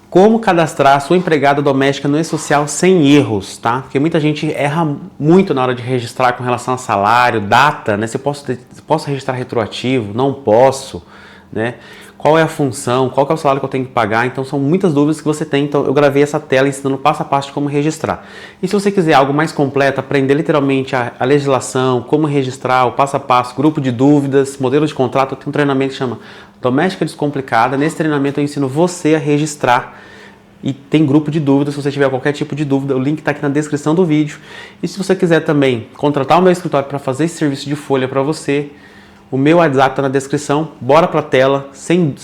Como cadastrar a sua empregada doméstica no E-Social sem erros, tá? Porque muita gente erra muito na hora de registrar com relação a salário, data, né? Se eu posso registrar retroativo, não posso, né? Qual é a função, qual que é o salário que eu tenho que pagar? Então são muitas dúvidas que você tem, então eu gravei essa tela ensinando passo a passo de como registrar. E se você quiser algo mais completo, aprender literalmente a legislação, como registrar, o passo a passo, grupo de dúvidas, modelo de contrato, eu tenho um treinamento que chama Doméstica Descomplicada. Nesse treinamento eu ensino você a registrar e tem grupo de dúvidas. Se você tiver qualquer tipo de dúvida, o link está aqui na descrição do vídeo. E se você quiser também contratar o meu escritório para fazer esse serviço de folha para você, o meu WhatsApp está na descrição. Bora para a tela, sem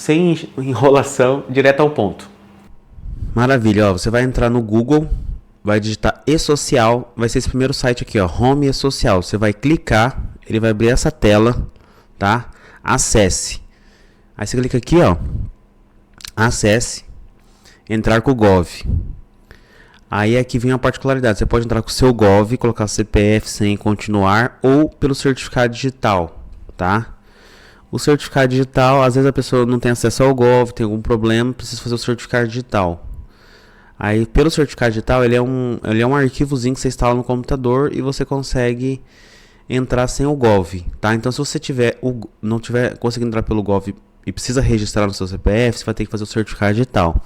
enrolação, direto ao ponto. Maravilha, ó, você vai entrar no Google, vai digitar E-Social, vai ser esse primeiro site aqui, ó, Home E-Social. Você vai clicar, ele vai abrir essa tela, tá? Acesse. Aí você clica aqui, ó, acesse, entrar com o Gov. Aí aqui vem a particularidade, você pode entrar com o seu Gov, colocar CPF sem continuar ou pelo certificado digital, tá? O certificado digital, às vezes a pessoa não tem acesso ao Gov, tem algum problema, precisa fazer o certificado digital. Aí pelo certificado digital, ele é um arquivozinho que você instala no computador e você consegue entrar sem o Gov, tá? Então se você não tiver conseguindo entrar pelo Gov e precisa registrar no seu CPF, você vai ter que fazer o certificado digital.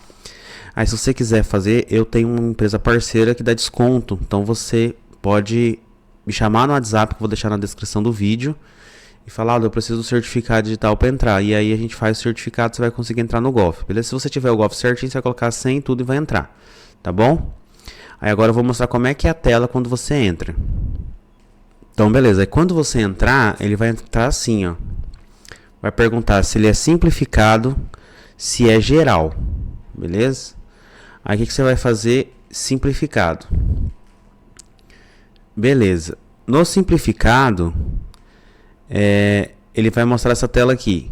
Aí se você quiser fazer, eu tenho uma empresa parceira que dá desconto, então você pode me chamar no WhatsApp, que eu vou deixar na descrição do vídeo, e falar, eu preciso do certificado digital para entrar, e aí a gente faz o certificado, você vai conseguir entrar no Gov, beleza? Se você tiver o Gov certinho, você vai colocar sem tudo e vai entrar, tá bom? Aí agora eu vou mostrar como é que é a tela quando você entra. Então beleza, aí quando você entrar, ele vai entrar assim, ó. Vai perguntar se ele é simplificado, se é geral, beleza? Aí o que você vai fazer? Simplificado. Beleza. No simplificado, ele vai mostrar essa tela aqui.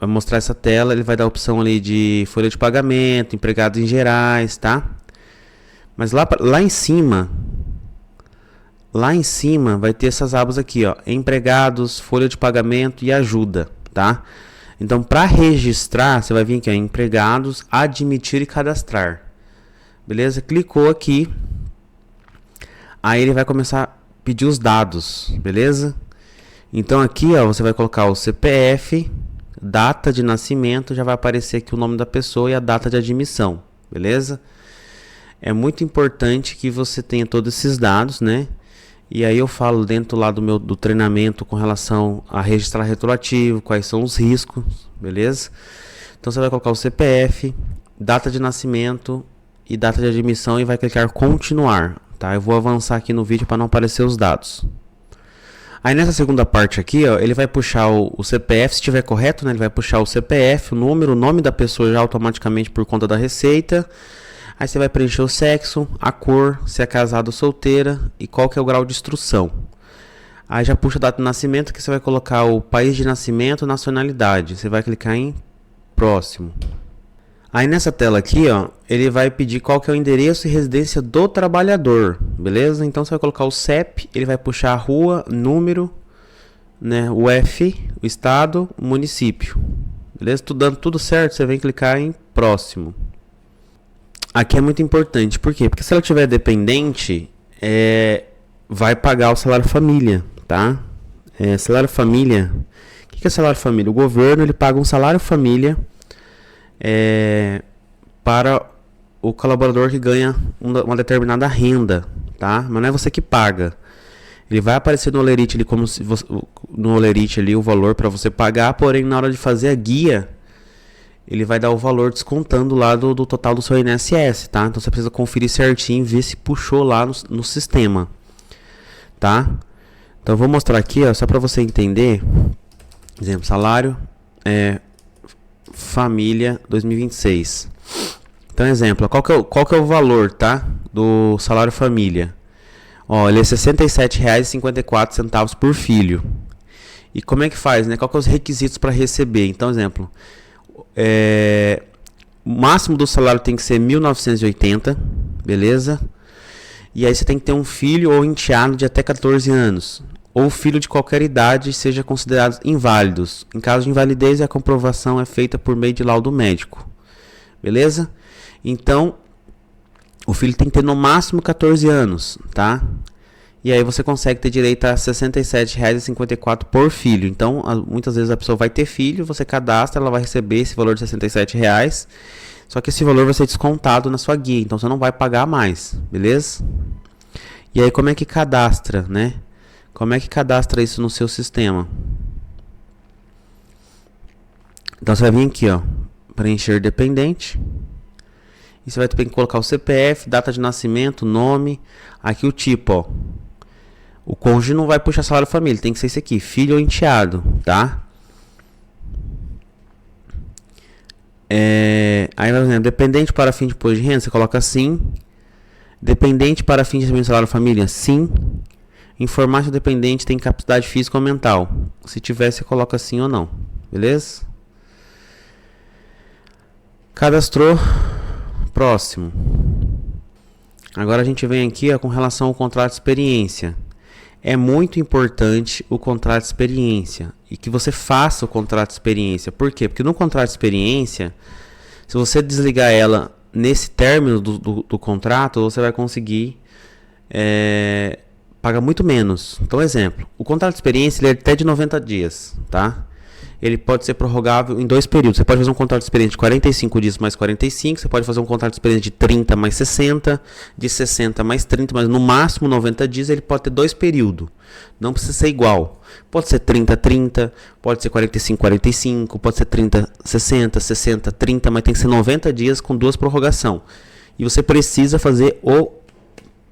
Vai mostrar essa tela, ele vai dar a opção ali de folha de pagamento, empregados em gerais, tá? Mas lá em cima vai ter essas abas aqui, ó, empregados, folha de pagamento e ajuda, tá? Então, para registrar, você vai vir aqui, ó, empregados, admitir e cadastrar. Beleza? Clicou aqui. Aí ele vai começar a pedir os dados, beleza? Então aqui, ó, você vai colocar o CPF, data de nascimento, já vai aparecer aqui o nome da pessoa e a data de admissão, beleza? É muito importante que você tenha todos esses dados, né? E aí eu falo dentro lá do treinamento com relação a registrar retroativo, quais são os riscos, beleza? Então você vai colocar o CPF, data de nascimento e data de admissão e vai clicar continuar, tá? Eu vou avançar aqui no vídeo para não aparecer os dados. Aí nessa segunda parte aqui, ó, ele vai puxar o CPF, se estiver correto, né? Ele vai puxar o CPF, o número, o nome da pessoa já automaticamente por conta da Receita. Aí você vai preencher o sexo, a cor, se é casado ou solteira e qual que é o grau de instrução. Aí já puxa a data de nascimento, que você vai colocar o país de nascimento, nacionalidade. Você vai clicar em próximo. Aí nessa tela aqui, ó, ele vai pedir qual que é o endereço e residência do trabalhador, beleza? Então você vai colocar o CEP, ele vai puxar a rua, número, né, o F, o estado, o município. Beleza? Dando tudo certo, você vem clicar em próximo. Aqui é muito importante, por quê? Porque se ela tiver dependente, vai pagar o salário família, tá? Salário família, o que é salário família? O governo ele paga um salário família para o colaborador que ganha uma determinada renda, tá? Mas não é você que paga. Ele vai aparecer no Olerite ali, como se no Olerite ali o valor para você pagar, porém na hora de fazer a guia ele vai dar o valor descontando lá do total do seu INSS, tá? Então você precisa conferir certinho, ver se puxou lá no sistema, tá? Então eu vou mostrar aqui, ó, só para você entender. Exemplo, salário família 2026. Então exemplo, qual que é o valor, tá? Do salário família. Ó, ele é R$ 67,54 por filho. E como é que faz, né? Qual que é os requisitos para receber? Então exemplo, o máximo do salário tem que ser 1.980, beleza? E aí você tem que ter um filho ou enteado de até 14 anos. ou filho de qualquer idade sejam considerados inválidos. Em caso de invalidez, a comprovação é feita por meio de laudo médico. Beleza? Então, o filho tem que ter no máximo 14 anos, tá? E aí você consegue ter direito a R$ 67,54 por filho. Então, muitas vezes a pessoa vai ter filho, você cadastra, ela vai receber esse valor de R$ 67,00. Só que esse valor vai ser descontado na sua guia, então você não vai pagar mais, beleza? E aí como é que cadastra, né? Como é que cadastra isso no seu sistema? Então você vai vir aqui, ó, preencher dependente. E você vai ter que colocar o CPF, data de nascimento, nome, aqui o tipo, ó. O cônjuge não vai puxar salário família, tem que ser esse aqui, filho ou enteado, tá? Aí, por exemplo, dependente para fim de imposto de renda, você coloca sim. Dependente para fim de recebimento de salário família, sim. Informar se o dependente tem capacidade física ou mental. Se tiver, você coloca sim ou não, beleza? Cadastrou. Próximo. Agora a gente vem aqui, ó, com relação ao contrato de experiência. É muito importante o contrato de experiência e que você faça o contrato de experiência. Por quê? Porque no contrato de experiência, se você desligar ela nesse término do contrato, você vai conseguir pagar muito menos. Então, exemplo, o contrato de experiência ele é até de 90 dias, tá? Ele pode ser prorrogável em 2 períodos. Você pode fazer um contrato de experiência de 45 dias mais 45, você pode fazer um contrato de experiência de 30 mais 60, de 60 mais 30, mas no máximo 90 dias ele pode ter 2 períodos. Não precisa ser igual. Pode ser 30, 30, pode ser 45, 45, pode ser 30, 60, 60, 30, mas tem que ser 90 dias com 2 prorrogação. E você precisa fazer o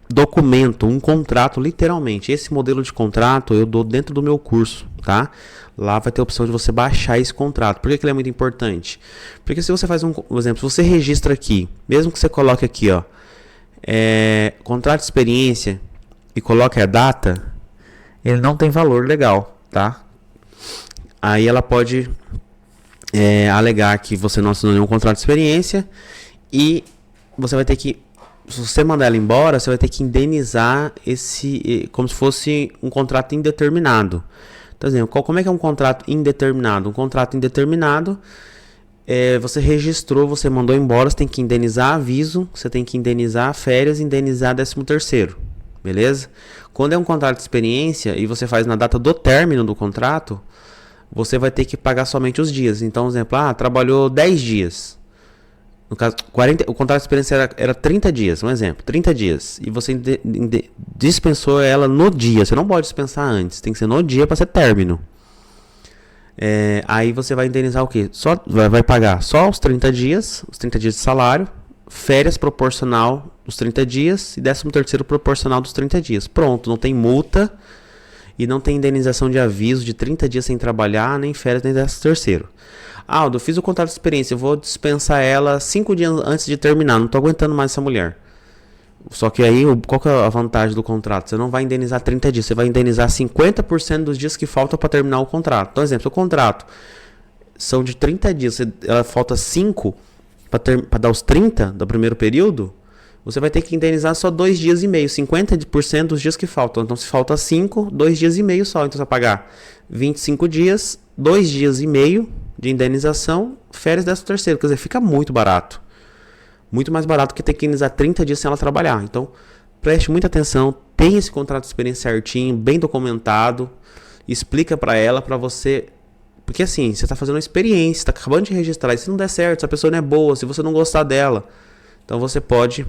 documento, um contrato, literalmente. Esse modelo de contrato eu dou dentro do meu curso, tá? Lá vai ter a opção de você baixar esse contrato. Por que ele é muito importante? Porque se você faz por exemplo, se você registra aqui, mesmo que você coloque aqui, ó, contrato de experiência e coloque a data, ele não tem valor legal, tá? Aí ela pode alegar que você não assinou nenhum contrato de experiência e você vai ter que, se você mandar ela embora, você vai ter que indenizar como se fosse um contrato indeterminado. Por exemplo, como é que é um contrato indeterminado? Um contrato indeterminado, você registrou, você mandou embora, você tem que indenizar aviso, você tem que indenizar férias, indenizar 13º, beleza? Quando é um contrato de experiência e você faz na data do término do contrato, você vai ter que pagar somente os dias. Então, por exemplo, trabalhou 10 dias. No caso, o contrato de experiência era 30 dias, um exemplo, 30 dias. E você dispensou ela no dia. Você não pode dispensar antes, tem que ser no dia para ser término. Aí você vai indenizar o quê? Vai pagar só os 30 dias de salário, férias proporcional dos 30 dias e 13º proporcional dos 30 dias. Pronto, não tem multa e não tem indenização de aviso de 30 dias sem trabalhar, nem férias, nem 13º. Aldo, eu fiz o contrato de experiência, eu vou dispensar ela 5 dias antes de terminar, não estou aguentando mais essa mulher. Só que aí, qual que é a vantagem do contrato? Você não vai indenizar 30 dias, você vai indenizar 50% dos dias que faltam para terminar o contrato. Então, exemplo, o contrato são de 30 dias, ela falta 5 para dar os 30 do primeiro período, você vai ter que indenizar só 2 dias e meio, 50% dos dias que faltam. Então, se falta 5, 2 dias e meio só. Então, você vai pagar 25 dias, 2 dias e meio de indenização, férias 13º. Quer dizer, fica muito barato. Muito mais barato que ter que indenizar 30 dias sem ela trabalhar. Então, preste muita atenção, tenha esse contrato de experiência certinho, bem documentado, explica para ela, para você. Porque assim, você está fazendo uma experiência, está acabando de registrar, e se não der certo, se a pessoa não é boa, se você não gostar dela, então você pode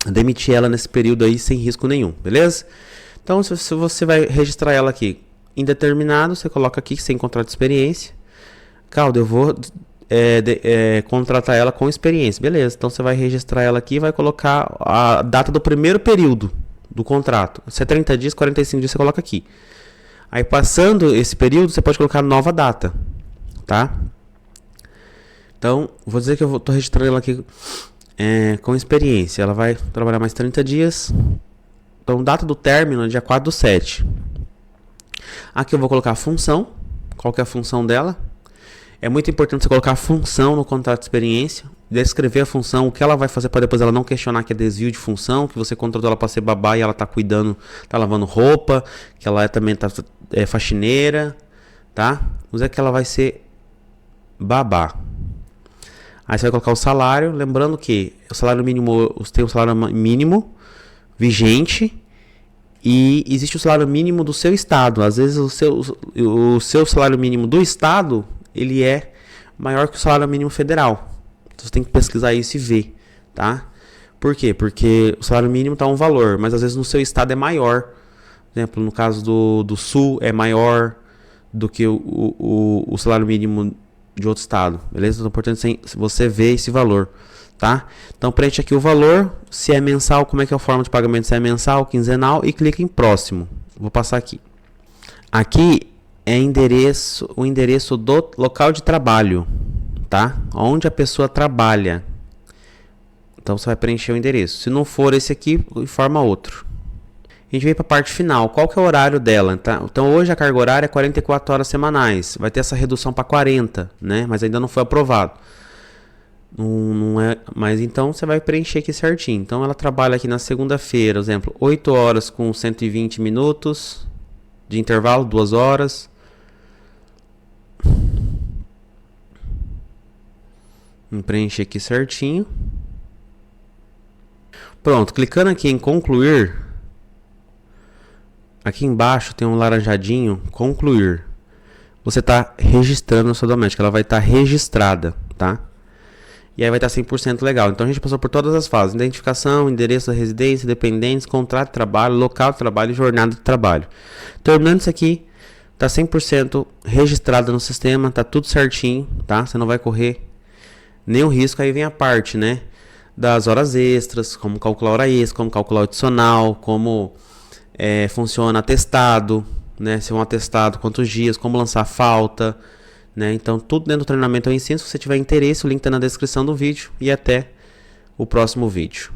demitir ela nesse período aí sem risco nenhum, beleza? Então, se você vai registrar ela aqui indeterminado, você coloca aqui sem contrato de experiência. Caldo, eu vou contratar ela com experiência, beleza? Então você vai registrar ela aqui e vai colocar a data do primeiro período do contrato. Se é 30 dias, 45 dias, você coloca aqui. Aí passando esse período, você pode colocar nova data, tá? Então, vou dizer que eu estou registrando ela aqui com experiência. Ela vai trabalhar mais 30 dias. Então, data do término é dia 4/7. Aqui eu vou colocar a função. Qual que é a função dela? É muito importante você colocar a função no contrato de experiência. descrever a função, o que ela vai fazer para depois ela não questionar que é desvio de função, que você contratou ela para ser babá e ela tá cuidando, tá lavando roupa, que ela também tá faxineira, tá? Mas é que ela vai ser babá. Aí você vai colocar o salário, lembrando que o salário mínimo, tem o salário mínimo vigente e existe o salário mínimo do seu estado. Às vezes o seu salário mínimo do estado, ele é maior que o salário mínimo federal. Então você tem que pesquisar isso e ver, tá? Por quê? Porque o salário mínimo está um valor, mas às vezes no seu estado é maior. Por exemplo, no caso do Sul é maior do que o salário mínimo de outro estado, beleza? Então é importante você ver esse valor, tá? Então preenche aqui o valor, se é mensal, como é que é a forma de pagamento, se é mensal, quinzenal, e clica em próximo. Vou passar aqui. Aqui é o endereço do local de trabalho, tá? Onde a pessoa trabalha. Então você vai preencher o endereço. Se não for esse aqui, informa outro. A gente vem para a parte final. Qual que é o horário dela? Tá? Então hoje a carga horária é 44 horas semanais. Vai ter essa redução para 40, né? Mas ainda não foi aprovado. Não é, mas então você vai preencher aqui certinho. Então ela trabalha aqui na segunda-feira, por exemplo, 8 horas com 120 minutos de intervalo, 2 horas. Vou preencher aqui certinho. Pronto, clicando aqui em concluir. Aqui embaixo tem um laranjadinho, concluir. Você está registrando a sua doméstica, ela vai estar registrada, tá? E aí vai estar 100% legal. Então a gente passou por todas as fases: identificação, endereço da residência, dependentes, contrato de trabalho, local de trabalho e jornada de trabalho. Terminando isso aqui, está 100% registrado no sistema, tá tudo certinho, tá? Você não vai correr nenhum risco. Aí vem a parte, né, das horas extras, como calcular hora extra, como calcular o adicional, como funciona atestado, né, se é um atestado, quantos dias, como lançar falta, né? Então tudo dentro do treinamento eu ensino. Se você tiver interesse, o link está na descrição do vídeo. E até o próximo vídeo.